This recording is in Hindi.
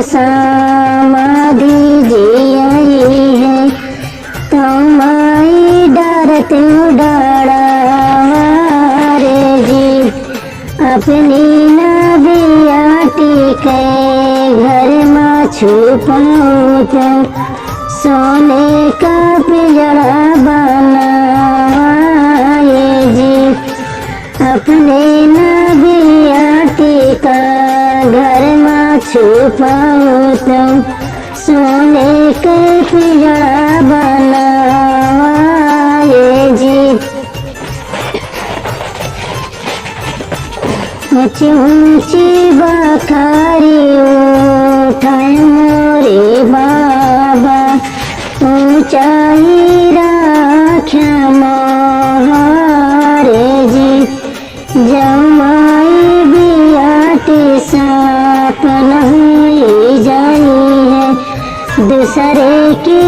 समाधि जियाई है तुम्हारी डरते डरावारे जी अपनी नबियाटी के घर में छुपाऊं तो सोने का पिंजरा बनाए जी अपने नबियाटी का घर में छुपाऊं तो सोने का पिंजरा बनाए जी ऊंची ऊंची बखारी उठाए मोरे बाबा ऊंचाई राख्या मोहरे जी जमाई बियाटी सपन हुई जाई है दूसरे की